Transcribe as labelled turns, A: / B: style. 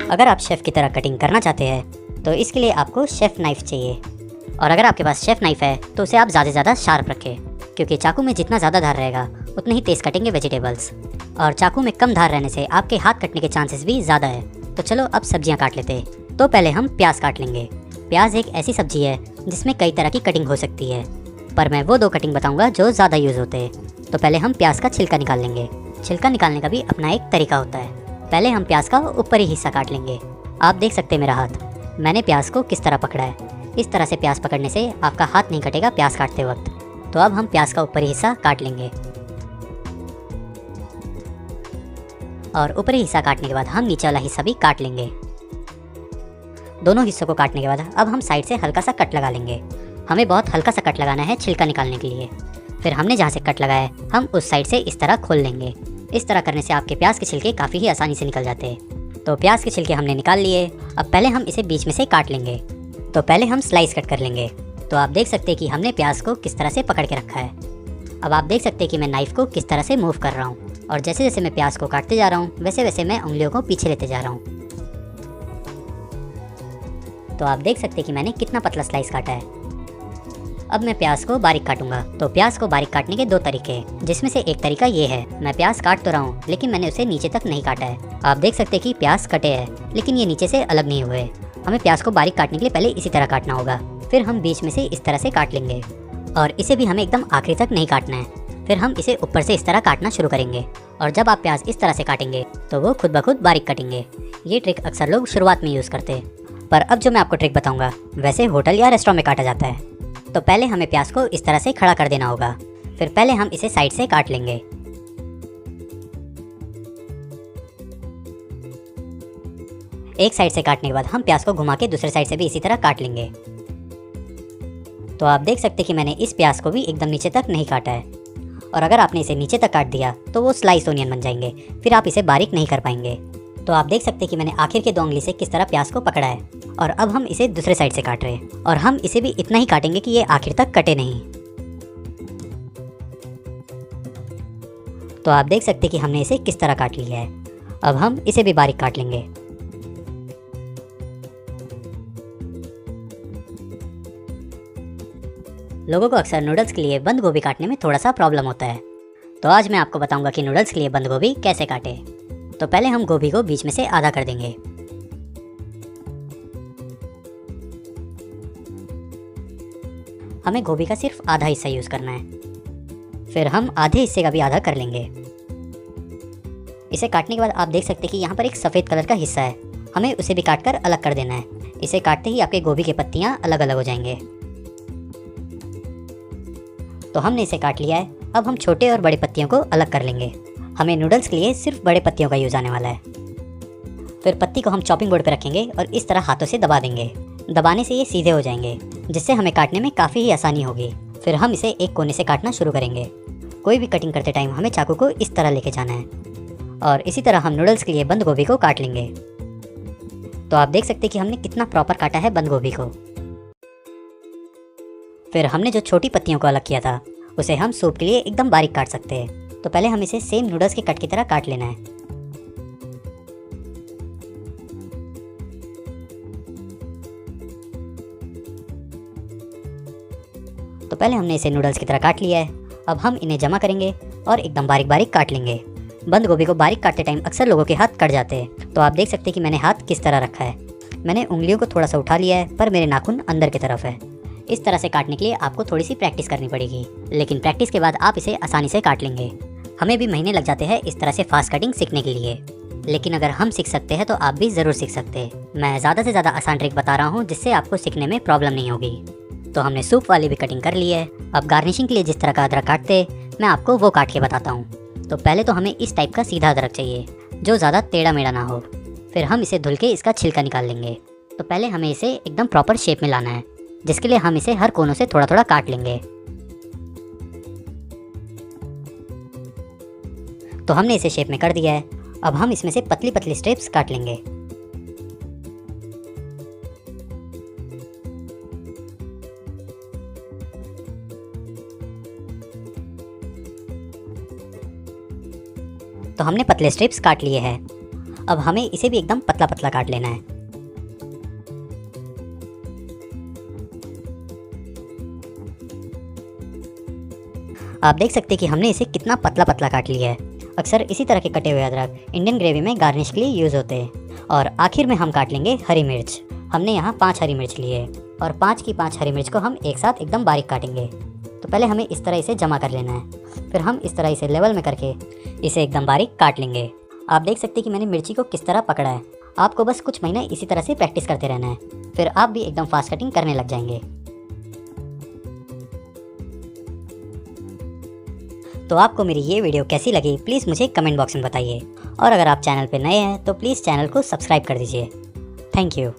A: अगर आप शेफ़ की तरह कटिंग करना चाहते हैं तो इसके लिए आपको शेफ़ नाइफ़ चाहिए। और अगर आपके पास शेफ़ नाइफ़ है तो उसे आप ज़्यादा से ज़्यादा शार्प रखें, क्योंकि चाकू में जितना ज़्यादा धार रहेगा उतने ही तेज़ कटेंगे वेजिटेबल्स। और चाकू में कम धार रहने से आपके हाथ कटने के चांसेस भी ज़्यादा है। तो चलो अब सब्जियाँ काट लेते हैं। तो पहले हम प्याज काट लेंगे। प्याज एक ऐसी सब्जी है जिसमें कई तरह की कटिंग हो सकती है, पर मैं वो 2 कटिंग बताऊँगा जो ज़्यादा यूज़ होते हैं। तो पहले हम प्याज का छिलका निकाल लेंगे। छिलका निकालने का भी अपना एक तरीका होता है। पहले हम प्याज का ऊपरी हिस्सा काट लेंगे। आप देख सकते हैं मेरा हाथ, मैंने प्याज को किस तरह पकड़ा है। इस तरह से प्याज पकड़ने से आपका हाथ नहीं कटेगा प्याज काटते वक्त। तो अब हम प्याज का ऊपरी हिस्सा काट लेंगे। और ऊपरी हिस्सा काटने के बाद हम नीचे वाला हिस्सा भी काट लेंगे। दोनों हिस्सों को काटने के बाद अब हम साइड से हल्का सा कट लगा लेंगे। हमें बहुत हल्का सा कट लगाना है छिलका निकालने के लिए। फिर हमने जहाँ से कट लगाया है हम उस साइड से इस तरह खोल लेंगे। इस तरह करने से आपके प्याज के छिलके काफ़ी ही आसानी से निकल जाते हैं। तो प्याज के छिलके हमने निकाल लिए। अब पहले हम इसे बीच में से काट लेंगे। तो पहले हम स्लाइस कट कर लेंगे। तो आप देख सकते हैं कि हमने प्याज को किस तरह से पकड़ के रखा है। अब आप देख सकते हैं कि मैं नाइफ़ को किस तरह से मूव कर रहा हूँ, और जैसे जैसे मैं प्याज को काटते जा रहा हूँ वैसे वैसे मैं उंगलियों को पीछे लेते जा रहा हूँ। तो आप देख सकते हैं कि मैंने कितना पतला स्लाइस काटा है। अब मैं प्याज को बारीक काटूंगा। तो प्याज को बारीक काटने के 2 तरीके हैं, जिसमें से एक तरीका ये है, मैं प्याज काट तो रहा हूँ लेकिन मैंने उसे नीचे तक नहीं काटा है। आप देख सकते हैं कि प्याज कटे हैं लेकिन ये नीचे से अलग नहीं हुए। हमें प्याज को बारीक काटने के लिए पहले इसी तरह काटना होगा। फिर हम बीच में से इस तरह से काट लेंगे, और इसे भी हमें एकदम आखिरी तक नहीं काटना है। फिर हम इसे ऊपर से इस तरह काटना शुरू करेंगे, और जब आप प्याज इस तरह से काटेंगे तो वो खुद ब खुद बारीक कटेंगे। ये ट्रिक अक्सर लोग शुरुआत में यूज़ करते हैं, पर अब जो मैं आपको ट्रिक बताऊंगा वैसे होटल या रेस्टोरेंट में काटा जाता है। तो पहले हमें प्याज को इस तरह से खड़ा कर देना होगा। फिर पहले हम इसे साइड से काट लेंगे। एक साइड से काटने के बाद हम प्याज को घुमा के दूसरे साइड से भी इसी तरह काट लेंगे। तो आप देख सकते हैं कि मैंने इस प्याज को भी एकदम नीचे तक नहीं काटा है, और अगर आपने इसे नीचे तक काट दिया तो वो स्लाइस ओनियन बन जाएंगे, फिर आप इसे बारीक नहीं कर पाएंगे। तो आप देख सकते हैं कि मैंने आखिर के 2 उंगली से किस तरह प्याज को पकड़ा है, और अब हम इसे दूसरे साइड से काट रहे हैं, और हम इसे भी इतना ही काटेंगे कि ये आखिर तक कटे नहीं। तो आप देख सकते हैं कि हमने इसे किस तरह काट लिया है। अब हम इसे भी बारीक काट लेंगे। लोगों को अक्सर नूडल्स के लिए बंद गोभी काटने में थोड़ा सा प्रॉब्लम होता है, तो आज मैं आपको बताऊंगा कि नूडल्स के लिए बंद गोभी कैसे काटे। तो पहले हम गोभी को बीच में से आधा कर देंगे। हमें गोभी का सिर्फ आधा हिस्सा यूज़ करना है। फिर हम आधे हिस्से का भी आधा कर लेंगे। इसे काटने के बाद आप देख सकते हैं कि यहाँ पर एक सफ़ेद कलर का हिस्सा है, हमें उसे भी काट कर अलग कर देना है। इसे काटते ही आपके गोभी की पत्तियाँ अलग अलग हो जाएंगे। तो हमने इसे काट लिया है। अब हम छोटे और बड़े पत्तियों को अलग कर लेंगे। हमें नूडल्स के लिए सिर्फ बड़े पत्तियों का यूज़ आने वाला है। फिर पत्ती को हम चॉपिंग बोर्ड पर रखेंगे और इस तरह हाथों से दबा देंगे। दबाने से ये सीधे हो जाएंगे, जिससे हमें काटने में काफ़ी ही आसानी होगी। फिर हम इसे एक कोने से काटना शुरू करेंगे। कोई भी कटिंग करते टाइम हमें चाकू को इस तरह लेके जाना है, और इसी तरह हम नूडल्स के लिए बंद गोभी को काट लेंगे। तो आप देख सकते हैं कि हमने कितना प्रॉपर काटा है बंद गोभी को। फिर हमने जो छोटी पत्तियों को अलग किया था उसे हम सूप के लिए एकदम बारीक काट सकते हैं। तो पहले हम इसे सेम नूडल्स के कट की तरह काट लेना है। तो पहले हमने इसे नूडल्स की तरह काट लिया है। अब हम इन्हें जमा करेंगे और एकदम बारीक बारीक काट लेंगे। बंद गोभी को बारीक काटते टाइम अक्सर लोगों के हाथ कट जाते हैं। तो आप देख सकते हैं कि मैंने हाथ किस तरह रखा है। मैंने उंगलियों को थोड़ा सा उठा लिया है, पर मेरे नाखून अंदर की तरफ है। इस तरह से काटने के लिए आपको थोड़ी सी प्रैक्टिस करनी पड़ेगी, लेकिन प्रैक्टिस के बाद आप इसे आसानी से काट लेंगे। हमें भी महीने लग जाते हैं इस तरह से फास्ट कटिंग सीखने के लिए, लेकिन अगर हम सीख सकते हैं तो आप भी ज़रूर सीख सकते हैं। मैं ज़्यादा से ज़्यादा आसान ट्रिक बता रहा हूँ जिससे आपको सीखने में प्रॉब्लम नहीं होगी। तो हमने सूप वाली भी कटिंग कर ली है। अब गार्निशिंग के लिए जिस तरह का अदरक काटते मैं आपको वो काट के बताता हूँ। तो पहले तो हमें इस टाइप का सीधा अदरक चाहिए जो ज़्यादा टेढ़ा मेढ़ा ना हो। फिर हम इसे धुल के इसका छिलका निकाल लेंगे। तो पहले हमें इसे एकदम प्रॉपर शेप में लाना है, जिसके लिए हम इसे हर कोनों से थोड़ा थोड़ा काट लेंगे। तो हमने इसे शेप में कर दिया है। अब हम इसमें से पतली पतली स्ट्रिप्स काट लेंगे। तो हमने पतले स्ट्रिप्स काट लिए हैं। अब हमें इसे भी एकदम पतला पतला काट लेना है। आप देख सकते हैं कि हमने इसे कितना पतला पतला काट लिया है। अक्सर इसी तरह के कटे हुए अदरक इंडियन ग्रेवी में गार्निश के लिए यूज़ होते हैं। और आखिर में हम काट लेंगे हरी मिर्च। हमने यहाँ 5 हरी मिर्च ली है और 5 की 5 हरी मिर्च को हम एक साथ एकदम बारीक काटेंगे। तो पहले हमें इस तरह इसे जमा कर लेना है, फिर हम इस तरह इसे लेवल में करके इसे एकदम बारीक काट लेंगे। आप देख सकते हैं कि मैंने मिर्ची को किस तरह पकड़ा है। आपको बस कुछ महीने इसी तरह से प्रैक्टिस करते रहना है, फिर आप भी एकदम फास्ट कटिंग करने लग जाएंगे। तो आपको मेरी ये वीडियो कैसी लगी प्लीज़ मुझे कमेंट बॉक्स में बताइए। और अगर आप चैनल पर नए हैं तो प्लीज़ चैनल को सब्सक्राइब कर दीजिए। Thank you.